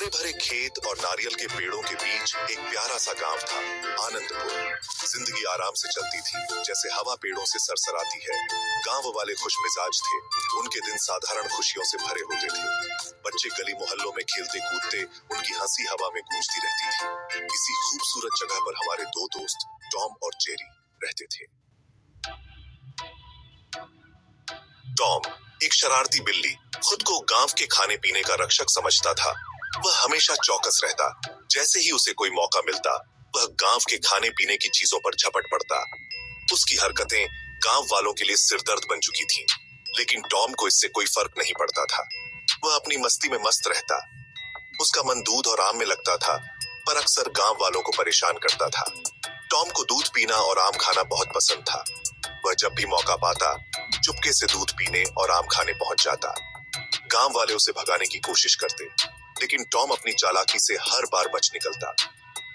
हरे भरे खेत और नारियल के पेड़ों के बीच एक प्यारा सा गांव था, आनंदपुर। जिंदगी आराम से चलती थी, जैसे हवा पेड़ों से सरसराती है। गांव वाले खुश मिजाज थे। उनके दिन साधारण खुशियों से भरे होते थे। बच्चे गली मोहल्लों में खेलते कूदते, उनकी हंसी हवा में गूंजती रहती थी। किसी खूबसूरत जगह पर हमारे दो दोस्त टॉम और जेरी रहते थे। टॉम, एक शरारती बिल्ली, खुद को गांव के खाने पीने का रक्षक समझता था। वह हमेशा चौकस रहता। जैसे ही उसे कोई मौका मिलता, वह गांव के खाने पीने की चीजों पर झपट पड़ता। उसकी हरकतें गांव वालों के लिए सिरदर्द बन चुकी थीं, लेकिन टॉम को इससे कोई फर्क नहीं पड़ता था। वह अपनी मस्ती में मस्त रहता। उसका मन दूध और आम में लगता था, पर अक्सर गांव वालों को परेशान करता था। टॉम को दूध पीना और आम खाना बहुत पसंद था। वह जब भी मौका पाता, चुपके से दूध पीने और आम खाने पहुंच जाता। गांव वाले उसे भगाने की कोशिश करते, लेकिन टॉम अपनी चालाकी से हर बार बच निकलता।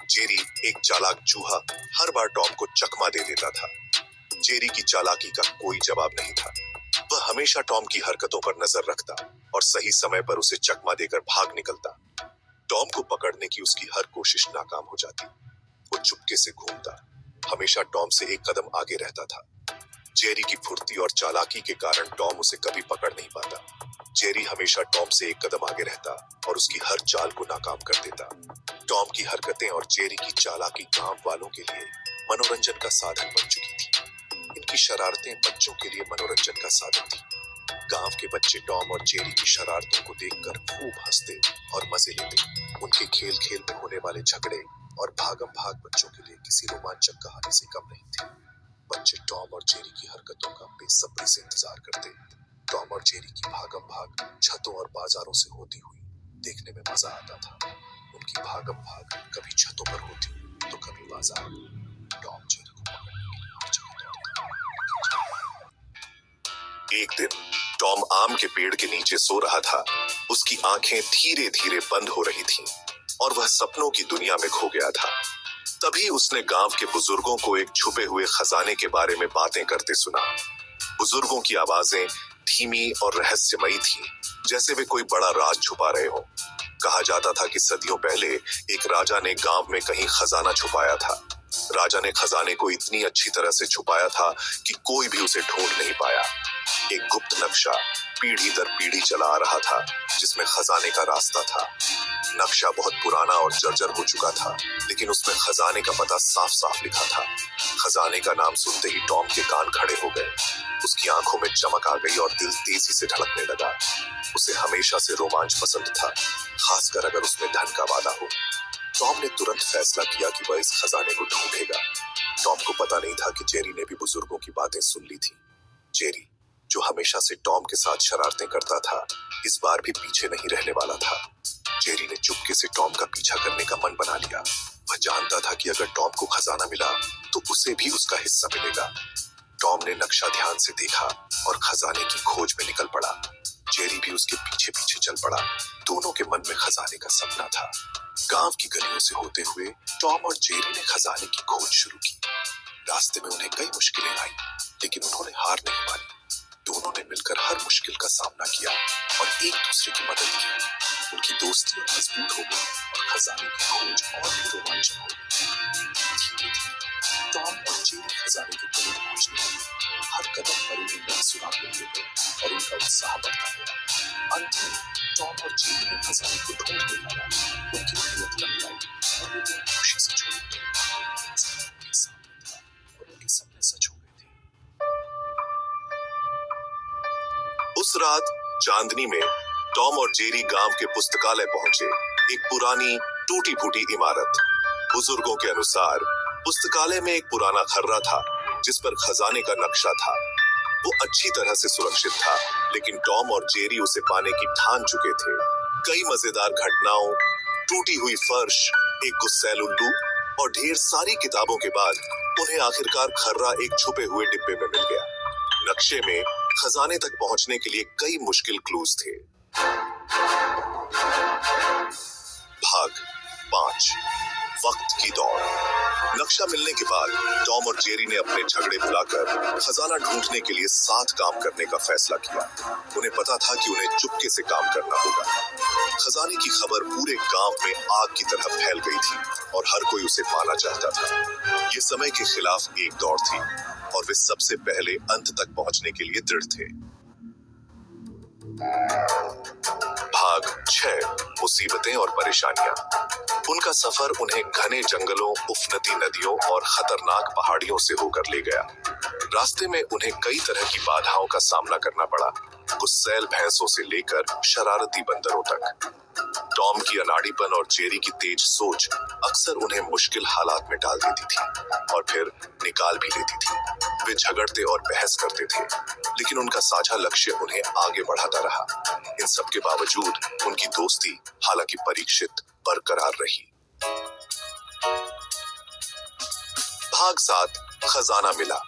जेरी, एक चालाक चूहा, हर बार टॉम को चकमा दे देता था। जेरी की चालाकी का कोई जवाब नहीं था। वह हमेशा टॉम की हरकतों पर नजर रखता और सही समय पर उसे चकमा देकर भाग निकलता। टॉम को पकड़ने की उसकी हर कोशिश नाकाम हो जाती। वो चुपके से घूमता, हमेशा टॉम से एक कदम आगे रहता था। जेरी की फुर्ती और चालाकी के कारण टॉम उसे कभी पकड़ नहीं पाता। जेरी हमेशा टॉम से एक कदम आगे रहता और उसकी हर चाल को नाकाम कर देता। टॉम की हरकतें और जेरी की चालाकी गांव वालों के लिए मनोरंजन का साधन बन चुकी थी। इनकी शरारतें बच्चों के लिए मनोरंजन का साधन थी। गांव के बच्चे टॉम और जेरी की शरारतों को देखकर खूब हंसते और मजे लेते। उनके खेल खेल में होने वाले झगड़े और भागम भाग बच्चों के लिए किसी रोमांचक कहानी से कम नहीं थे। बच्चे टॉम और जेरी की हरकतों का बेसब्री से इंतजार करते। टॉम और जेरी की भागम भाग छतों और बाजारों से होती हुई देखने में मजा आता था। उनकी भागम भाग कभी छतों पर होती तो कभी बाजार। टॉम जेरी को पकड़ने के लिए हर जगह दौड़ता। एक दिन टॉम आम के पेड़ के नीचे सो रहा था। उसकी आंखें धीरे धीरे बंद हो रही थीं और वह सपनों की दुनिया में खो गया था। तभी उसने गांव के बुजुर्गों को एक छुपे हुए खजाने के बारे में बातें करते सुना। बुजुर्गों की आवाजें धीमी और रहस्यमयी थी, जैसे वे कोई बड़ा राज छुपा रहे हो। कहा जाता था कि सदियों पहले एक राजा ने गांव में कहीं खजाना छुपाया था। राजा ने खजाने को इतनी अच्छी तरह से छुपाया था कि कोई भी उसे ढूंढ नहीं पाया। एक गुप्त नक्शा पीढ़ी दर पीढ़ी चला आ रहा था, जिसमें खजाने का रास्ता था। नक्शा बहुत पुराना और जर्जर हो चुका था, लेकिन उसमें खजाने का पता साफ साफ लिखा था। खजाने का नाम सुनते ही टॉम के कान खड़े हो गए। उसकी आंखों में चमक आ गई और दिल तेजी से धड़कने लगा। उसे हमेशा से रोमांच पसंद था, खासकर अगर उसमें धन का वादा हो। टॉम ने तुरंत फैसला किया कि वह इस खजाने को ढूंढेगा। टॉम को पता नहीं था कि जेरी ने भी बुजुर्गों की बातें सुन ली थी। जेरी, जो हमेशा से टॉम के साथ शरारतें करता था, इस बार भी पीछे नहीं रहने वाला था। जेरी ने चुपके से टॉम का पीछा करने का मन बना लिया। वह जानता था कि अगर टॉम को खजाना मिला तो उसे भी उसका हिस्सा मिलेगा। टॉम ने नक्शा ध्यान से देखा और खजाने की खोज में निकल पड़ा। जेरी भी उसके पीछे पीछे चल पड़ा। दोनों के मन में खजाने का सपना था। गांव की गलियों से होते हुए टॉम और जेरी ने खजाने की खोज शुरू की। रास्ते में उन्हें कई मुश्किलें आई, लेकिन उन्होंने हार नहीं मानी। दोनों ने मिलकर हर मुश्किल का सामना किया और एक दूसरे की मदद की। उनकी दोस्ती मजबूत हो गई और खजाने की खोज और भी रोमांचक हो गई। धीरे धीरे टॉम और जेरी खजाने के करीब पहुंचने लगे। हर कदम पर उन्हें नए सुराग मिलते गए और उनका उत्साह बढ़ता गया। अंत में टॉम और जेरी ने खजाने को ढूंढ निकाला। उनकी मेहनत लग गई और वो खुशी से छोड़ गए। खजाना उनके सामने था और उनके सपने सच हो गए थे। उस रात चांदनी में टॉम और जेरी गांव के पुस्तकालय पहुंचे। एक पुरानी टूटी फूटी इमारत। बुजुर्गों के अनुसार पुस्तकालय में एक पुराना खर्रा था, जिस पर खजाने का नक्शा था। वो अच्छी तरह से सुरक्षित था, लेकिन टॉम और जेरी उसे पाने की ठान चुके थे। कई मजेदार घटनाओं, टूटी हुई फर्श, एक गुस्सैल उल्लू और ढेर सारी किताबों के बाद उन्हें आखिरकार खर्रा एक छुपे हुए डिब्बे में मिल गया। नक्शे में खजाने तक पहुंचने के लिए कई मुश्किल क्लूज थे। भाग 5। वक्त की दौड़। नक्शा मिलने के बाद टॉम और जेरी ने अपने झगड़े भुलाकर खजाना ढूंढने के लिए साथ काम करने का फैसला किया। उन्हें पता था कि उन्हें चुपके से काम करना होगा। खजाने की खबर पूरे गांव में आग की तरह फैल गई थी और हर कोई उसे पाना चाहता था। ये समय के खिलाफ एक दौड़ थी और वे सबसे पहले अंत तक पहुंचने के लिए दृढ़ थे। भाग 6 मुसीबतें और परेशानियां। उनका सफर उन्हें घने जंगलों, उफनती नदियों और खतरनाक पहाड़ियों से होकर ले गया। रास्ते में उन्हें कई तरह की बाधाओं का सामना करना पड़ा, गुस्सैल भैंसों से लेकर शरारती बंदरों तक। टॉम की अनाड़ीपन और जेरी की तेज सोच अक्सर उन्हें मुश्किल हालात में डाल देती थी और फिर निकाल भी लेती थी। वे झगड़ते और बहस करते थे, लेकिन उनका साझा लक्ष्य उन्हें आगे बढ़ाता रहा। इन सब के बावजूद उनकी दोस्ती, हालांकि परीक्षित, बरकरार रही। भाग 7 खजाना मिला।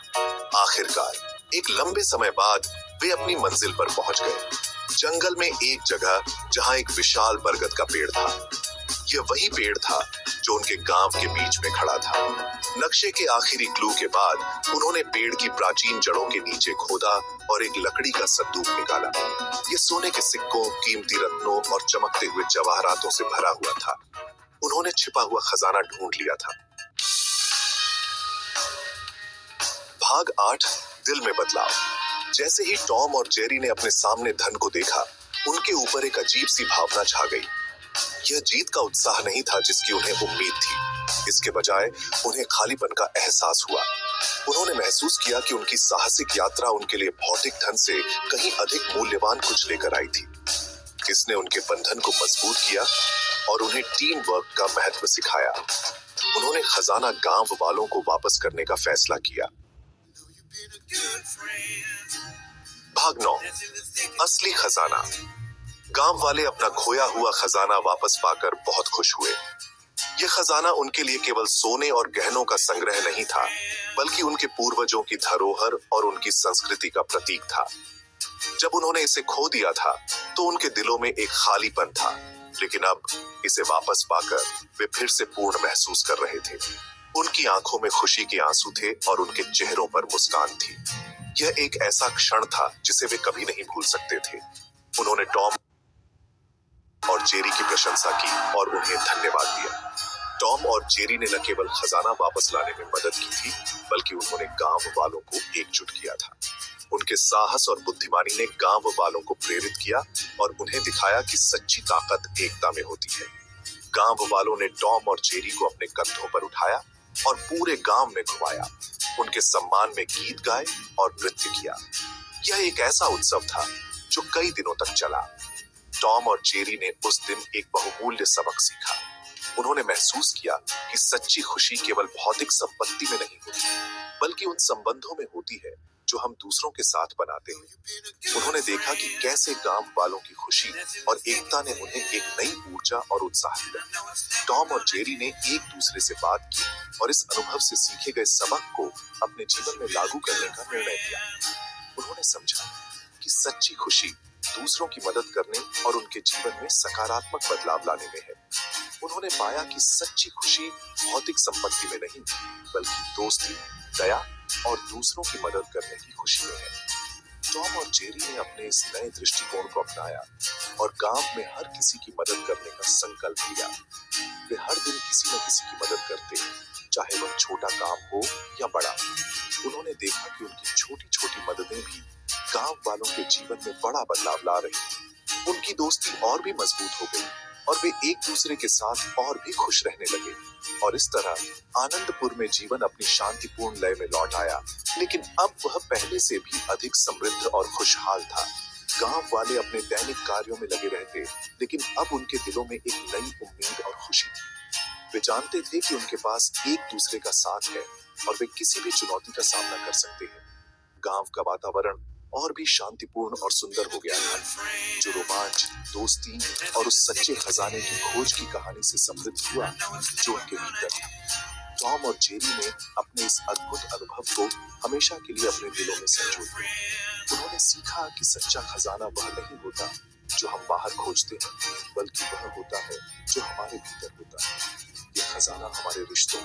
आखिरकार एक लंबे समय बाद वे अपनी मंजिल पर पहुंच गए। जंगल में एक जगह जहां एक विशाल बरगद का पेड़ था। यह वही पेड़ था जो उनके गांव के बीच में खड़ा था। नक्शे के आखिरी क्लू के बाद उन्होंने पेड़ की प्राचीन जड़ों के नीचे खोदा और एक लकड़ी का संदूक निकाला। यह सोने के सिक्कों, कीमती रत्नों और चमकते हुए जवाहरातों से भरा हुआ था। उन्होंने छिपा हुआ खजाना ढूंढ लिया था। भाग 8 दिल में बदलाव। जैसे ही टॉम और जेरी ने अपने सामने धन को देखा, उनके ऊपर एक अजीब सी भावना छा गई। यह जीत का उत्साह नहीं था जिसकी उन्हें उम्मीद थी। इसके बजाय उन्हें खालीपन का एहसास हुआ। उन्होंने महसूस किया कि उनकी साहसिक यात्रा उनके लिए भौतिक धन से कहीं अधिक मूल्यवान कुछ लेकर आई थी। इसने उनके बंधन को मजबूत किया और उन्हें टीम वर्क का महत्व सिखाया। उन्होंने खजाना गांव वालों को वापस करने का फैसला किया। भाग 9 असली खजाना। गांव वाले अपना खोया हुआ खजाना वापस पाकर बहुत खुश हुए। यह खजाना उनके लिए केवल सोने और गहनों का संग्रह नहीं था, बल्कि उनके पूर्वजों की धरोहर और उनकी संस्कृति का प्रतीक था। जब उन्होंने इसे खो दिया था, तो उनके दिलों में एक खालीपन था, लेकिन अब इसे वापस पाकर वे फिर से पूर्ण महसूस कर रहे थे। उनकी आंखों में खुशी के आंसू थे और उनके चेहरों पर मुस्कान थी। यह एक ऐसा क्षण था जिसे वे कभी नहीं भूल सकते थे। उन्होंने टॉम और जेरी की प्रशंसा की और उन्हें धन्यवाद दिया। टॉम और जेरी ने न केवल खजाना वापस लाने में मदद की थी, बल्कि उन्होंने गांव वालों को एकजुट किया था। उनके साहस और बुद्धिमानी ने गांव वालों को प्रेरित किया और उन्हें दिखाया कि सच्ची ताकत एकता में होती है। गांव वालों ने टॉम और जेरी को अपने कंधों पर उठाया और पूरे गांव में घुमाया। उनके सम्मान में गीत गाए और नृत्य किया। यह एक ऐसा उत्सव था जो कई दिनों तक चला। टॉम और जेरी ने उस दिन एक बहुमूल्य सबक सीखा। उन्होंने महसूस किया कि सच्ची खुशी केवल भौतिक संपत्ति में नहीं होती, बल्कि उन संबंधों में होती है जो हम दूसरों के साथ बनाते हैं। उन्होंने देखा कि कैसे गांव वालों की खुशी और एकता ने उन्हें एक नई ऊर्जा और उत्साह दिया। टॉम और जेरी ने एक दूसरे से बात की और इस अनुभव से सीखे गए सबक को अपने जीवन में लागू करने का निर्णय लिया। उन्होंने समझा कि सच्ची खुशी दूसरों की मदद करने और उनके जीवन में सकारात्मक बदलाव लाने में है। उन्होंने पाया कि सच्ची खुशी भौतिक संपत्ति में नहीं, बल्कि दोस्ती, दया और दूसरों की मदद करने की खुशी में है। टॉम और जेरी ने अपने इस नए दृष्टिकोण को अपनाया और गांव में हर किसी की मदद करने का संकल्प लिया। वे हर दिन किसी न किसी की मदद करते, चाहे वह छोटा काम हो या बड़ा। उन्होंने देखा कि उनकी छोटी छोटी मददें भी गांव वालों के जीवन में बड़ा बदलाव ला रही। उनकी दोस्ती और भी मजबूत हो गई और वे एक दूसरे के साथ और भी खुश रहने लगे। और इस तरह आनंदपुर में जीवन अपनी शांतिपूर्ण लय में लौट आया, लेकिन अब वह पहले से भी अधिक समृद्ध और खुशहाल था। गांव वाले अपने दैनिक कार्यों में लगे रहते, लेकिन अब उनके दिलों में एक नई उम्मीद और खुशी थी। वे जानते थे कि उनके पास एक दूसरे का साथ है और वे किसी भी चुनौती का सामना कर सकते हैं। गांव का वातावरण और भी शांतिपूर्ण और सुंदर हो गया था, जो रोमांच, दोस्ती और उस सच्चे खजाने की खोज की कहानी से समृद्ध हुआ जो उनके भीतर था। टॉम और जेरी ने अपने इस अद्भुत अनुभव को हमेशा के लिए अपने दिलों में संजो लिया। उन्होंने सीखा कि सच्चा खजाना वह नहीं होता जो हम बाहर खोजते हैं, बल्कि वह होता है जो हमारे भीतर होता है। यह खजाना हमारे रिश्तों,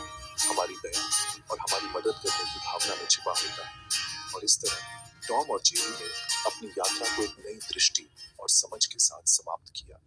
हमारी दया और हमारी मदद करने की भावना में छिपा होता है। और इस तरह टॉम और जेरी ने अपनी यात्रा को एक नई दृष्टि और समझ के साथ समाप्त किया।